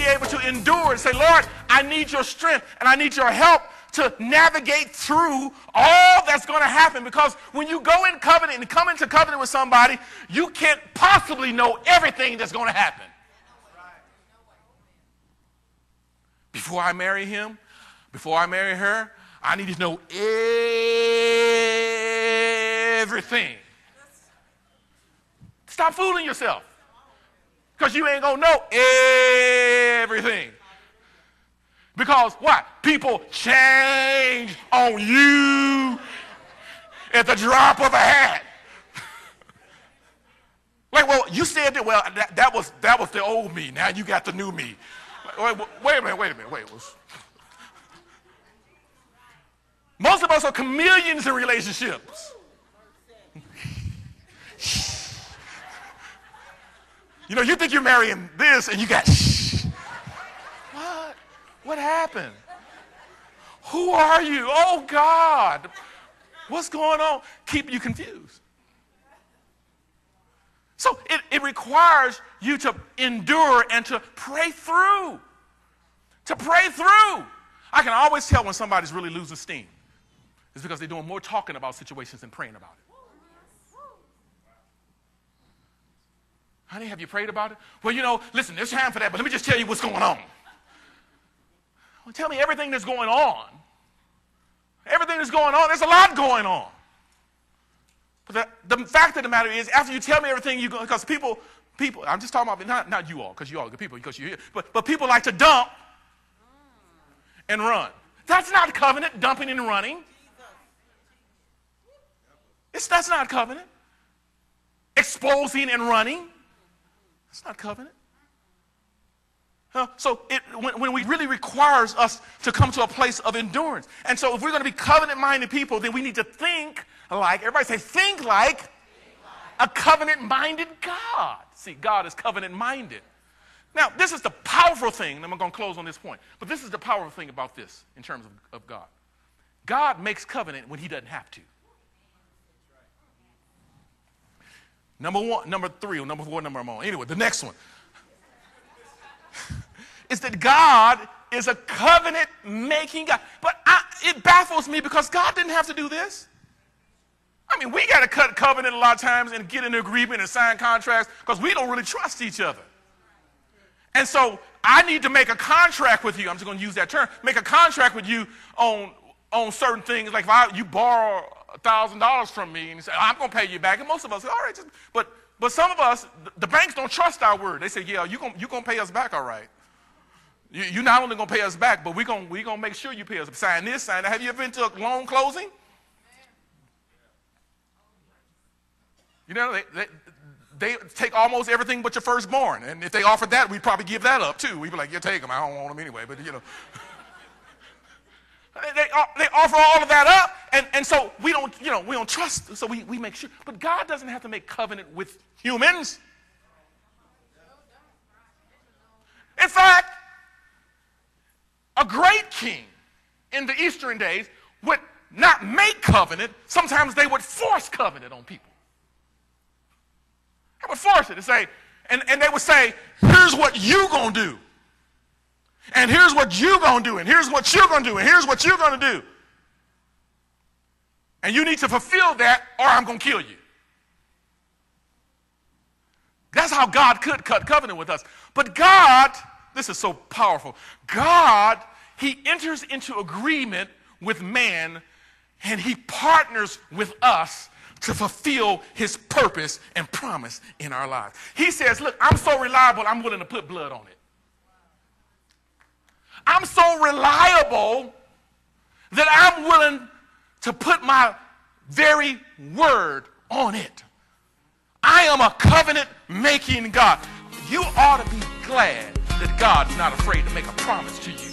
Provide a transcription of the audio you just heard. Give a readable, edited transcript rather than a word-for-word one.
able to endure and say, Lord, I need your strength and I need your help to navigate through all that's going to happen. Because when you go in covenant and come into covenant with somebody, you can't possibly know everything that's going to happen. Before I marry him, before I marry her, I need to know everything. Stop fooling yourself. Because you ain't going to know everything. Because what? People change on you at the drop of a hat. Like, well, you said that, well, that was the old me. Now you got the new me. Wait a minute. Most of us are chameleons in relationships. You know, you think you're marrying this and you got What? What happened? Who are you? Oh, God. What's going on? Keep you confused. So it requires you to endure and to pray through. To pray through. I can always tell when somebody's really losing steam. It's because they're doing more talking about situations than praying about it. Honey, have you prayed about it? Well, you know, listen, there's time for that, but let me just tell you what's going on. Well, tell me everything that's going on. Everything that's going on, there's a lot going on. But the fact of the matter is, after you tell me everything, you go, because people, I'm just talking about, not you all, because you all are good people, because you're here, but people like to dump and run. That's not covenant, dumping and running. That's not covenant. Exposing and running. That's not covenant. So when we really requires us to come to a place of endurance. And so if we're going to be covenant-minded people, then we need to think like, everybody say, think like a covenant-minded God. See, God is covenant-minded. Now, this is the powerful thing, and I'm going to close on this point, but this is the powerful thing about this in terms of God. God makes covenant when he doesn't have to. Number 1, number 3, or number 4, number I'm on. Anyway, the next one is that God is a covenant-making God. But it baffles me because God didn't have to do this. I mean, we got to cut covenant a lot of times and get an agreement and sign contracts because we don't really trust each other. And so I need to make a contract with you. I'm just going to use that term. Make a contract with you on certain things. Like if you borrow $1,000 from me and you say, I'm going to pay you back. And most of us say, all right. But some of us, the banks don't trust our word. They say, yeah, you're going to pay us back all right. You're not only going to pay us back, but we're going to make sure you pay us. Sign this, sign that. Have you ever been to a loan closing? You know, they take almost everything but your firstborn. And if they offered that, we'd probably give that up too. We'd be like, you take them. I don't want them anyway. But, you know. They offer all of that up. And so we don't trust. So we make sure. But God doesn't have to make covenant with humans. In fact, a great king in the Eastern days would not make covenant. Sometimes they would force covenant on people. They would force it and say, and they would say, here's what you're going to do. And here's what you're going to do. And here's what you're going to do. And here's what you're going to do. And you need to fulfill that or I'm going to kill you. That's how God could cut covenant with us. But God, this is so powerful. God, he enters into agreement with man and he partners with us to fulfill his purpose and promise in our lives. He says, look, I'm so reliable, I'm willing to put blood on it. I'm so reliable that I'm willing to put my very word on it. I am a covenant-making God. You ought to be glad that God's not afraid to make a promise to you.